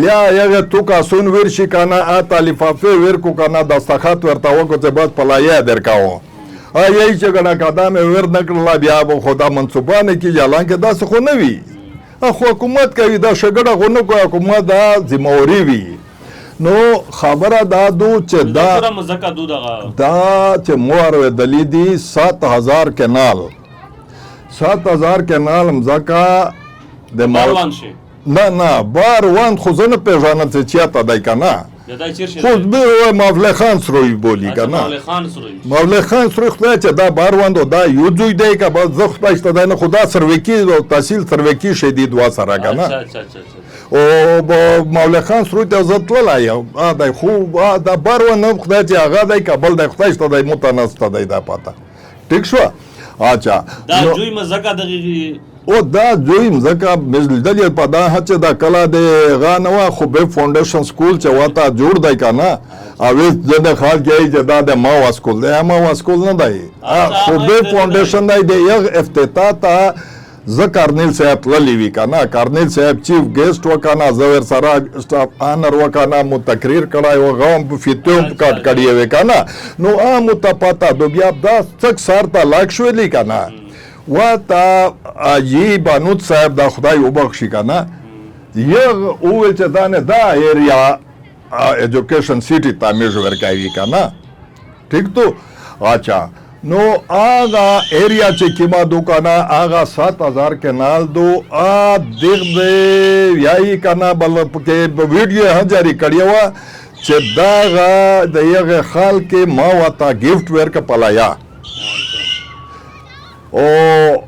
لیا یغه تو کا سون ورشي کنه ا تالیفافه ورکو کنه دستخط ورته وکړه چې بس پلایا درکاو یی چې ګنا قدم ور نکړل بیا به خدا منصوبانه کې جلان کې داس خو نه وی خو حکومت کوي دا شګړه غو نه کوي حکومت دا ذمہواری وی نو خبره دادو چې دا چې مور دلی دی 7000 کینال 7000 کینال مزکا د باروان شي نه باروان خو زنه پیژانه چې چاته دای کنه خو به مولوی خان سروی بولی کنه مولوی خان سروی خدای چې دا باروان دا یو دوی دی که با زخ پاشته دا نه خدا سروکی او تحصیل سروکی شدید وا سره کنه او مولوی خان سروی ته عزت ولای دا خو دا باروان خدای چې هغه دی کابل د خدای شته دی متناسته دی دا پاته ټیک شو اچھا دا جوی مزکه دغه او دا جوی مزکه مزدل په دا چې دا کلا د غانوا خو به فاونډیشن سکول چې واته جوړ دی کنه او زده خال کې چې دا د ما واسکول دی ما واسکول نه دی خو به فاونډیشن دی د یو افتتاح ته ذکرنیل صاحب للی کنه کارنیل صاحب چیف گیسٹ وکانا زویر سرا سٹاف آنر وکانا مو تقریر کړای او غوم په فیتوم کټ کړی وکانا نو متپاتا دو بیا دا څک سارتا لاک شولی کنه وتا یی بانوت صاحب دا خدای وبخشي کنه یو اول چې دا نه دا ایریا ایجوکیشن سیټي تعمیر ورکوي کنه ٹھیک تو اچھا نو آغا ایریا چې کیما دو کنه آغا 7000 کینال دو دیغ دے یای کنه بل کې ویډیو هجاری کړیو چې داغه د یغه خال کې ما وتا گیفت ورک پلایا او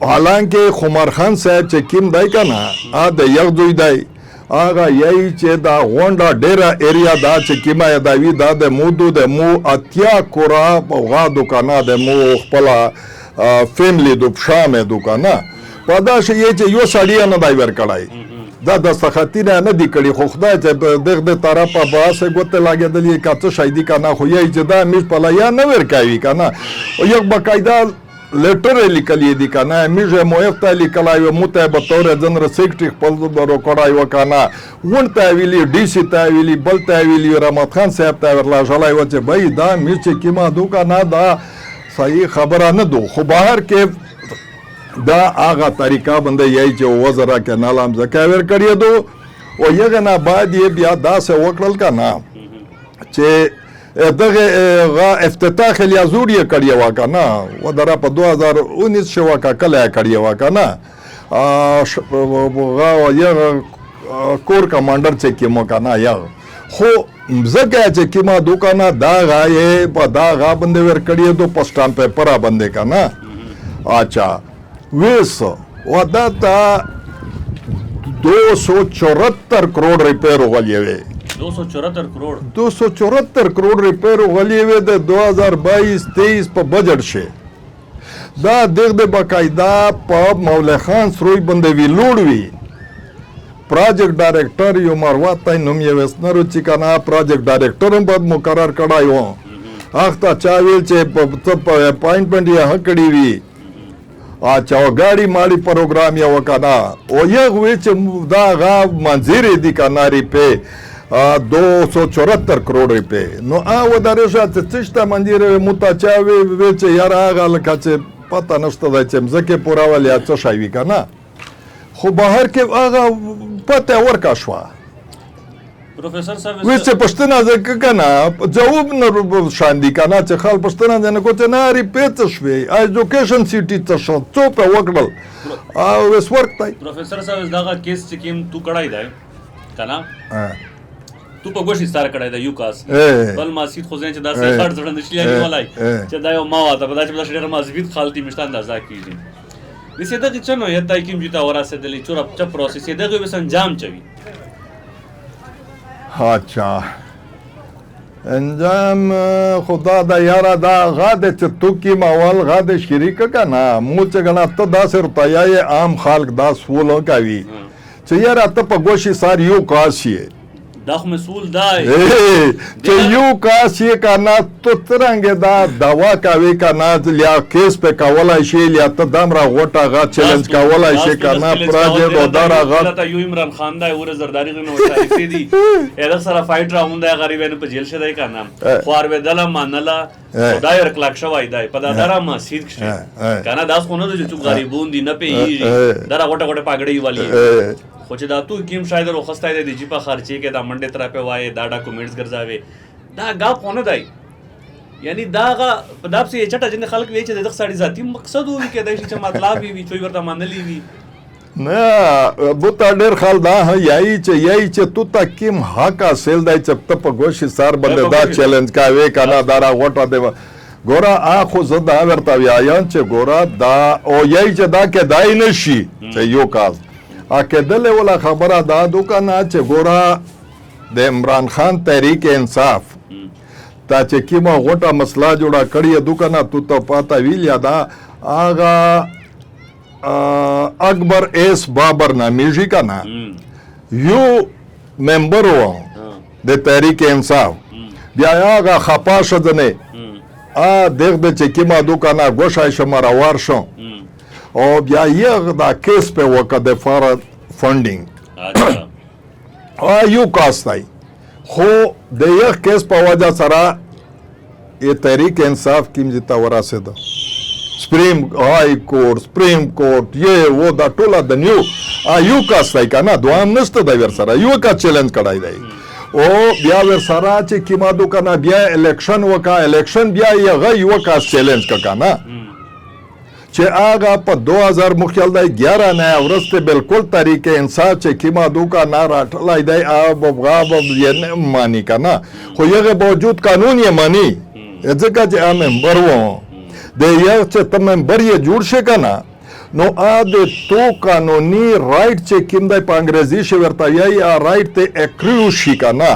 حالانکه خمر خان صاحب چې کیم دای کنه د یغ دوی دای آغا یای چې دا غونډه ډیره ایریا دا چې کیما یادوي دا د مودو د مو اتیا کورا په غا دکانه د مو خپل فیملی د شامه دکانه پدا شي چې یو سړی نه دای ور کړای دا د سخاتینه نه دی کړي خو خدای ته دغه طرفه باسه ګوت لاګېدلې کاته شایدی کنه خو یای چې دا مش پلایا نه ور کوي کنه او یو بقاعده لیټر لیکلی دي کنه میږه مویفته لیکلای و مته به طور جنرال سیکرټری خپل درو کړای و کنه ونته ویلی ډي سي ته ویلی بل ته ویلی رحمت خان صاحب ته ورلا شلای و چې بای دا میچ کی ما دوکا نه دا صحیح خبره نه دو خو بهر کې دا هغه طریقه باندې یی چې وزرا کې نالم زکاور کړی دو او یغه نه بعد یې بیا دا څه وکړل کنه چې دغه افتتاح الیازور یې کړی و کنه و درا په 2019 شو کا کله کړی و کنه یغه کور کمانډر چې کیمو کنه یا خو زګه چې کیما دوکانه دا غایې په دا غا باندې ور کړی دو پسټام پیپر باندې کنه اچھا ویس ودا تا 274 کروڑ ریپیر غلی وی 274 کروڑ ریپیر غلی وی د 2022-23 په بجټ شه دا دغه بقاعده په مولا خان سروي باندې وی لوړ وی پروجیکټ ډایریکټر یو مروته نوم یې وسنرو چې کنه پروجیکټ ډایریکټر هم بد مقرر کړایو اخته چا ویل چې په اپاینټمنټ یې هکړی وی اچھا गाड़ी माड़ी प्रोग्राम या वकाना ओ ये विच दा गा मंजूरी दी कनारी पे 274 करोड़ रुपए नो आ वदारे शात चिश्ता मंजूरी मुता चावे विच यार आगा लकाचे पता नसता दा चम जके पूरा वाले अच्छा शायवी kana خو بهر کې आगा पता ورکا شوا प्रोफेसर साहब ویسه پښتنه ځکه کنه جواب نه شاندي کنه چې خال پښتنه نه کوته نه ریپیټ شوی ایجوکیشن سیټی ته شو څو په وکړل او وس ورکتای प्रोफेसर साहब داغه کیس چې کیم تو کړای دی کنه تو په ګوشي ستاره کړای دی یو کاس بل ما سید خو ځین چې دا سه خړ ځړن نشي ولای چې دا یو ما واته په دا چې شډر ما زوید خالتي مشتان اندازا کیږي وسه دغه چنو یتا کیم جتا وراسه دلی چور چپ پروسس دغه وس انجام چوي اچھا انجام خدا دا یارا دا غاده چې تو کی ماول غاده شریک کنا مو چې غنا ته دا سر تایای عام خلق دا سولو کوي چې یارا ته په ګوشي سار یو کاسي دا خو مسؤل دی چې یو کاسي کنا تو ترنګ دا دوا کوي کنا لیا کیس په کولای شي لیا ته دمرا غوټه غا چیلنج کولای شي کنا پروجیکټ او دارا غا ته یو عمران خان دا ور زرداری غنو وشاري دي اله سره فایټ راوند دی غریبانو په جیل شدای کنا خوار به دله مانلا خدای ورکلاک شوای دی په دا دارا ما سید کنا داس خو نه د چې غریبون دي نه پیږي دارا غوټه غوټه پاګړی والی خو چې دا تو کیم شاید روخستای دی جی په خرچې کې دا منډه تر په وای دا ډاکومېنټس ګرځاوي دا غاپ خونه دی یعنی دا غا په داپ سي چټه جن خلک وی چې د سړی ذاتی مقصد وي کې د چې مطلب وي چوي ورته منلي وي نه بوتا ډېر خال دا یای چې تو تا کیم حق حاصل دی چې ته په ګوشي سار باندې دا چیلنج کاوي کنه دارا غوټه دی ګورا اخو زدا ورته ویاین چې ګورا دا او یای چې دا کې دای نشي چې یو کال اکدل ولا خبره دا دوکانه چې ګورا د عمران خان تحریک انصاف تا چې کیما غوټه مسله جوړه کړی دوکانه تو ته پاتا ویل یا دا آغا اکبر ایس بابر نامیږي کنه یو ممبر و د تحریک انصاف بیا هغه خپاشه دنه دغه چې کیما دوکانه ګوښای شمار وار شو او بیا یغ دا کیس په وکړه د فار فندینګ یو کاستای خو د یغ کیس په وجه سره ای تحریک انصاف کیم جتا وراسه ده سپریم های کورټ یې و دا ټوله د نیو یو کاستای کنه دوام نشته د ور سره یو کا چیلنج کړای دی او بیا ور سره چې کیما دو کنه بیا الیکشن بیا یغ یو کا چیلنج کنه چې آغا په 2000 مخیل دی 11 نه ورسته بالکل طریقې انصاف چې کیما دوکا نه راټلای دی او غاب یې مانی کنه خو یغه باوجود قانون یې مانی ځکه چې ممبر وو د یو چې ته ممبر یې جوړ شي کنه نو د تو قانوني رائټ چې کیم دی په انګریزي شي ورته یې رائټ ته اکریو شي کنه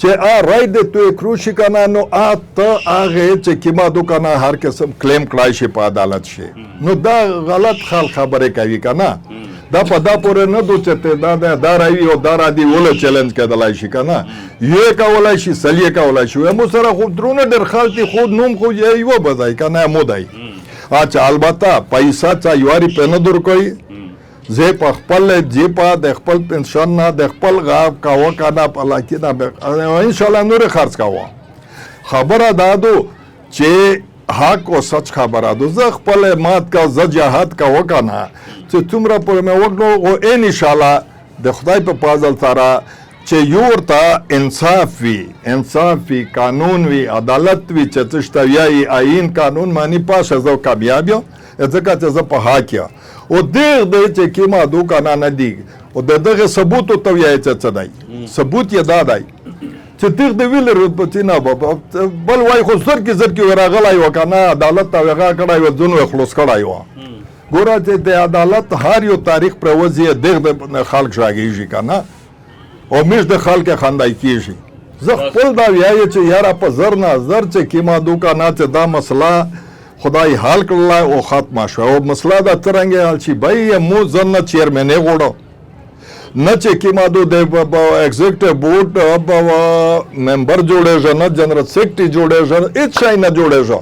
چې رائټ د تو اکریو شي کنه نو ته هغه چې کیما دوکانه هر قسم کلیم کړای شي په عدالت شي نو دا غلط خبره کوي کنه دا په دا پورې نه دوچته دا راوي او دا را دی ول چیلنج کېدلای شي کنه یو کولای شي سلیه کولای شي مو سره خو درونه در خالتي خود نوم خو یو بځای کنه مو دی اچھا البته پیسه چا یواري په نه درکوي زه په خپل جیبه د خپل پنشن نه د خپل غاب کاوه کنه په لاکې نه ان شاء الله نور خرڅ کاوه خبره دادو چې حق او سچ خبره دو زه خپل مات کا زه جهاد کا وکنه چې څومره پر مې وکړو او ان شاء الله د خدای په فضل سره چې یور ته انصاف وي قانون وي عدالت وي چې تشتویای آئین قانون معنی پاشه زو کامیاب یم ځکه چې زه په حق یم او دغه چې کیما دوکانه نه دی او دغه ثبوت ته وایي چې څه دی ثبوت یې دا دی چې دغه ویل رپتینا بل وای خو سر کې ورغلای وکنه عدالت ته هغه کړای و ځنو خلاص کړای و ګوره چې د عدالت هر یو تاریخ پر وځي دغه خلک راګیږي کنه او مش د خلک خندای کیږي زه خپل دا وایي چې یاره په زر نه زر چې کیما دوکانه چې دا مسله خدای حل کړل او ختمه شو او مسله دا څنګه حل شي بای مو ځنه چیرمن غوړو نه چې کیما دو د ایگزیکټیو بورډ ممبر جوړېږي نه جنرال سیکرټری جوړېږي هیڅ شی نه جوړېږي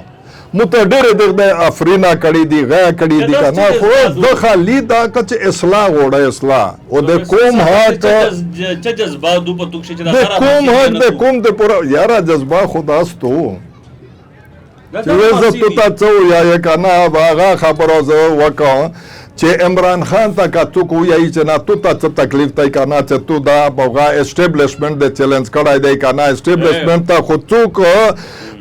مو ته ډېرې دغه افرینا کړي دي غیا کړي دي کنه خو د خالی دا کچ اصلاح وړه اصلاح او د کوم حق چې جذبه دو په توګه چې دا د کوم حق د کوم د پورا یاره جذبه خداستو چې زه ته څو یا کنه باغه خبرو زه وکړم چې عمران خان ته کا تو کو یی چې نه تو ته تکلیف تای کنه چې تو دا بوغا اسټابلیشمنت د چیلنج کړای دی کنه اسټابلیشمنت ته خو څوک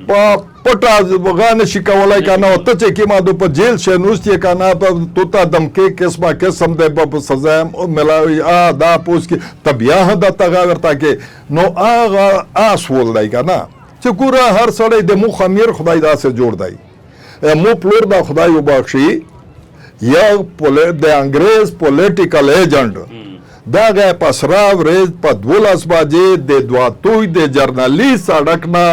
په پټا بوغا نشي کولای کنه او ته چې کیما دو په جیل شه نوستي کنه تو ته دمکې قسم د په سزا ملاوي دا پوس کی طبيعه د تغا ورته کې نو اغه اسول دی کنه چې ګوره هر سړی د مو خمیر خدای داسې جوړ دی مو پلور دا خدای وبخشي یا د انګریز پولیټیکل ایجنټ دا غه پسرا ورځ په 12 بجې د دواتوي د جرنالیست سړک نه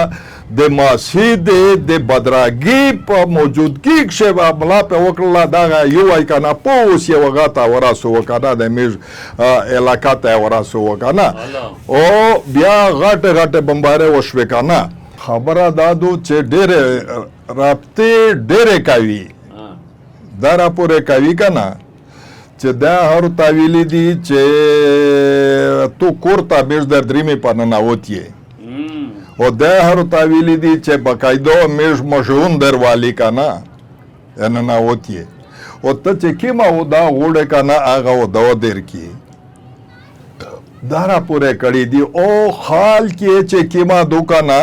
د ماشي د بدراګي په موجودګي کې معاملہ په وکړه دا یو وای کنه پوس یو غاټه وراسو وکړه د میز علاقې ته وراسو وکړه او بیا غاټه بمباره وشو کنه خبره دادو چې ډېر رابطه ډېر کوي دا راپورې کوي کنه چې دا هر تاویلی دي چې تو کورته میز در دریمې پنناوتی او دا هر تاویلی دي چې بقایدو میز مشهون دروالی کنه نناوتی او ته چې کیما و دا غوړه کنه هغه و دا در کی دا راپورې کړی دي او حال کې چې کیما دوکانه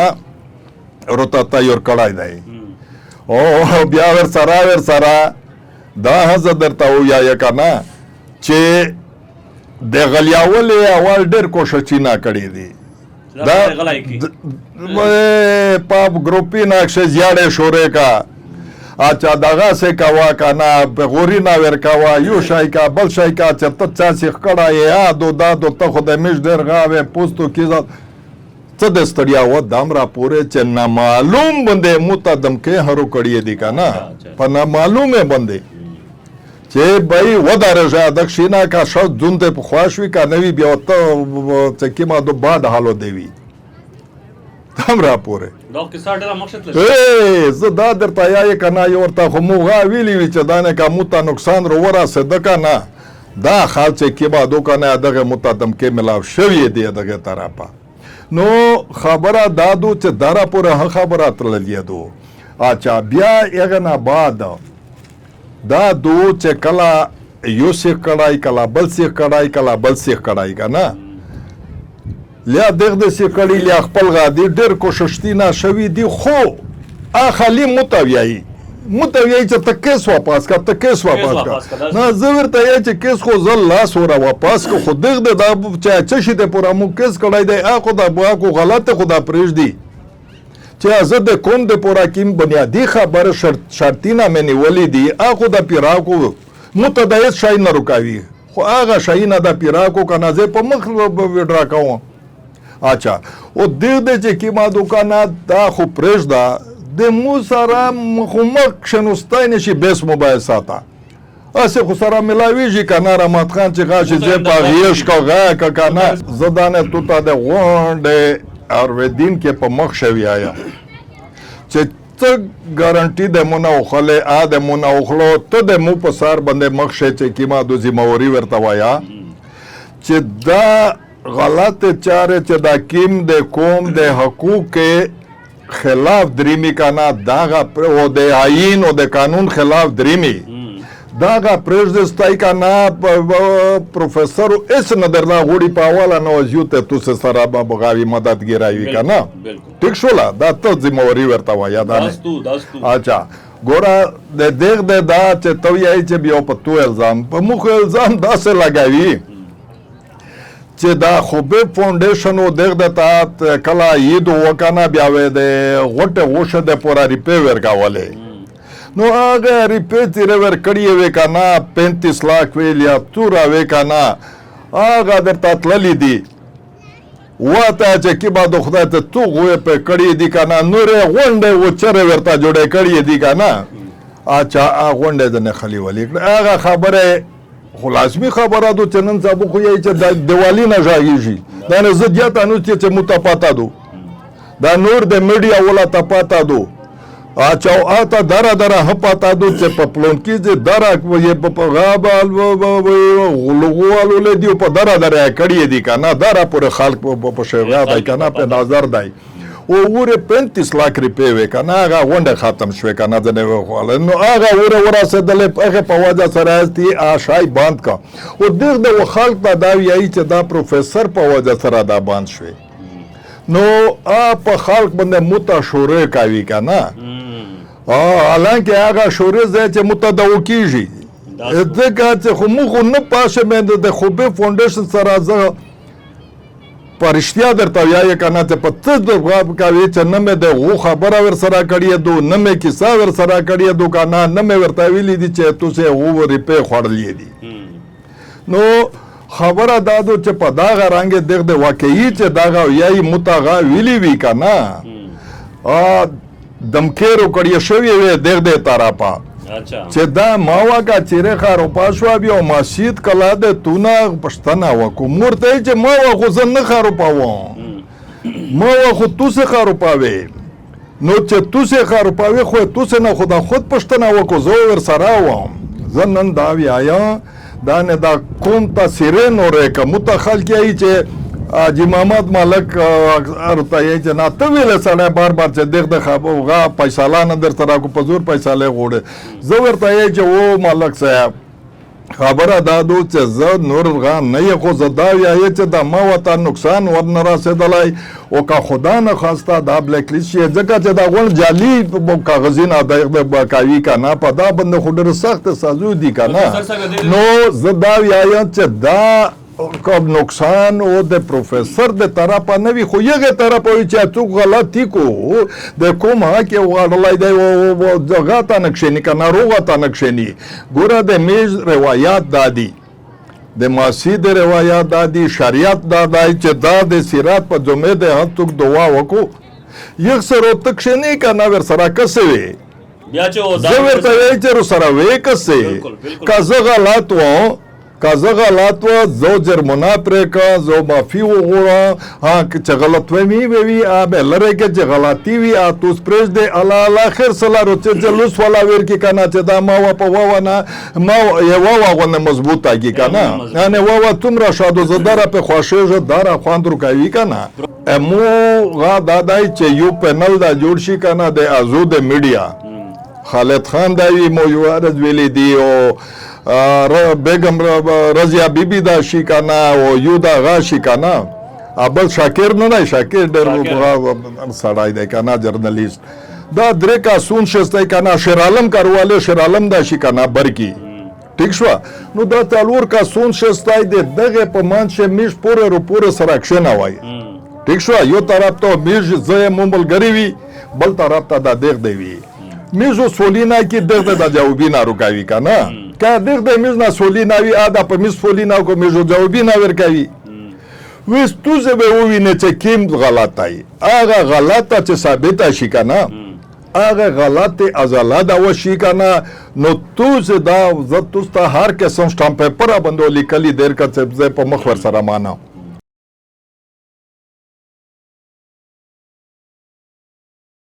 روتا تیار کړای دی او بیا ور سره دا هزه درته ویا کنه چې د غلیاول اول ډېر کوشش نه کړی دی دا پاپ ګروپی نقشه زیاده شورې کا اچھا دغه سه کوا کنه په غوري نه ور کوا یو شای کا بل شای کا چې ته چا سیخ کړه یا دو ته خدای مش ډېر غاوه پوسټو کې څه د ستړیا و دام را پورې چې نامعلوم باندې متدم کې هرو کړی دی کنه په نامعلومه باندې چې بای ودارجه د شینا کا شو دونته په خواشوي کا نوی بیا ته چې کیما دو بعد حالو دیوی دام را پورې دا کیسه ډېر مقصد لري زه دا درته یا کنه یو ورته خو موغه ویلی وی چې دانه کا موته نقصان رو ورسه د کنه دا خال چې کیما دو کنه دغه متدم کې ملاو شوی دی دغه طرفه نو خبره دادو چې دارا پورې خبره ترلې دو اچھا بیا یغه نه بعد دا دو چې کلا یو سیخ کړای کلا بل سیخ کړای کنه لیا دغه سیخ کړي لیا خپل غادي ډېر کوشش نه شوی دی خو اخلي متویای چې تکیس واپس کا نه زور ته چې کیس خو زل لاس ور واپس کو خود دغه دا چې شي د پورا مو کیس کړای دی اخو دا بوا کو غلطه خدا پرېږ دی چې زه د کوم د پورا کیم بنیادی خبر شرطینه منی ولی دی اخو د پیراکو متدایت شای نه رکاوي خو هغه شای نه د پیراکو کنه زه په مخ وډرا کوم اچھا او د چې کیما دوکانه دا خو پرېږ دا د مو سره مخمک شنوستای نشي بیس موبایل ساته اسه خو سره ملاویږي کنه رحمت خان چې غاشي زه پاغیش کو غا کنه زدانه توتا د غونډه ارویدین کې په مخ شوی آیا چې ته ګارنټي د مونه وخله ا د مونه وخلو ته د مو په سار باندې مخشه چې کیما د ذمہواری ورته وایا چې دا غلط چاره چې دا کیم د قوم د حقوق خلاف دریمی کانا داغا او د آئین او د قانون خلاف دریمی داغا پریزدستای کانا پروفیسر اس ندرنا غوڑی پاوالا نوزیو ته تو سے سرا بغاوی مددگیراوی کانا ٹھیک شولا دا ته ذمہواری ورته وایا دا اچھا ګورا د دیغ د دا چې تو یای چې بیا په تو الزام په مخ الزام دا سه لګاوی چې دا خوبه فاونډیشن او دغه د تات کلا یید وکانا بیا و د غټه غوشه د پورا ریپی ورکاوله نو هغه ریپی تیر ور کړی وې کانا 35 लाख ویل یا تورا وې کانا هغه د تاتللی دی وته چې کی با د خدای ته تو غوې په کړی دی کانا نورې غونډه و چر ورته جوړه کړی دی کانا اچھا غونډه د نه خلی ولی هغه خبره خو لازمي خبره دو چې نن سبا خو یې چې د دیوالی نه ژاږي دا نه زدیات انو چې متپاتا دو دا نور د میډیا ولا تپاتا دو اچھا آتا دارا دارا هپاتا دو چې په پلونکی چې دارا یې په غابال غلغوالو له دیو په دارا دارا کړی دی کنه دارا پر خلق په شویا دای کنه په نظر دای او وره 35 लाख روپے وې کنه هغه غونډه ختم شوه کنه ځنه وخاله نو هغه وره سدل هغه په وجه سره استي آشای باند کا او دغه خلق ته دا ویایي چې دا پروفیسر په وجه سره دا باند شوه نو په خلق باندې متشوره کوي کنه حالانکه هغه شوري ځای چې متداو کیږي ځکه چې خو موږ نه پاشه مې د خوبه فاونډیشن سره زه پرشتیا درته وایي کنه چې په څه د غاب کوي چې نه مې د غو خبره ور سره کړی دو نه مې کیسه ور سره کړی دو کنه نه مې ورته ویلي دي چې تاسو غو ریپې خړلې دي نو خبره دادو چې په داغه رنګ دغه واقعي چې داغه یای متغا ویلی وی کنه دمکیرو کړی شوی وی دغه طرفه چې دا ماوا کا چیرې خارو پاسوا بیا مسجد کلا د تونه پښتنه وکړو مرته چې ماوا خو زن نه خارو پاو ماوا خو تو سه خارو پاوي نو چې تو سه خارو پاوي خو تو سه نه خدا خود پښتنه وکړو زو ور سره وم زنن دا ویا دا نه دا کوم تاثیر نورې کوم متخلق یی چې حاجی محمد ملک ارته یې چې نه ته ویل سره بار بار چې دغه خبره پیسې نه در سره کو پزور پیسې له غوړه زه ورته یې چې و ملک صاحب خبره دادو چې زه نور غان نه یې خو زدا یې چې د ما وته نقصان ورن رسیدلای او که خدا نه خواسته دا بلیک لیست یې ځکه چې دا غون جعلي کاغذین د کوي کنه په دا بند خو ډېر سخت سازو دي کنه نو زدا یې چې دا کوم نقصان او د پروفیسر د طرفه نه وي خو یغه طرفه وي چې څوک غلطي کو د کومه کې وړلای دی او ځګه تا نقشنی کنه روغه تا نقشنی ګوره د میز روایت دادی د مسجد روایت دادی شریعت دادای چې دا د سیرات په جمعه د هڅوک دعا وکړو یک سره تکشنی کنه ور سره کسوي بیا چې زه ورته وی چې سره وې کسه کا زه غلط و کازه غلط و زو جرمنا پرې کا زو معافي وغوړه ها چې غلط وې وی به لره کې چې غلطي وي ا توس پرېز دې الله اخر سلام چې جلوس ولا ور کې کنه چې دا ما و په و نه ما یو غونه مضبوطه کی کنه نه و تمره شادو زدار په خوښه دار خواندرو کوي کنه مو غا دادای چې یو پینل دا جوړ شي کنه د ازود میډیا خالد خان داوی مو یو ارز ویلې دی او بیگم رضیا بیبی دا شي کنه او یو دا غا شي کنه ابل شاکر نه شاکر ډېر سړای دی کنه جرنالیست دا درې کا سون شستای کنه شیرعالم کارواله شیرعالم دا شي کنه برکی ٹھیک شو نو دا تالور کا سون شستای دی دغه په منشه میش پوره سره اکشن وای ٹھیک شو یو طرف ته میش زې ممبلګری وی بل طرف ته دا دیغ دی وی میزو سولینا کې دغه د جوابینا روکاوي کنه که دغه میز نه سولینا وی ادا په میز سولینا کو میزو جوابینا ورکاوي وس تو زه به وینه چې کیم غلطای هغه غلطه چې ثابته شي کنه هغه غلطه ازالاده وشي کنه نو تو زه دا زه تو هر قسم سٹامپ پیپر باندې لیکلي دیر کا چې په مخ ور سره مانه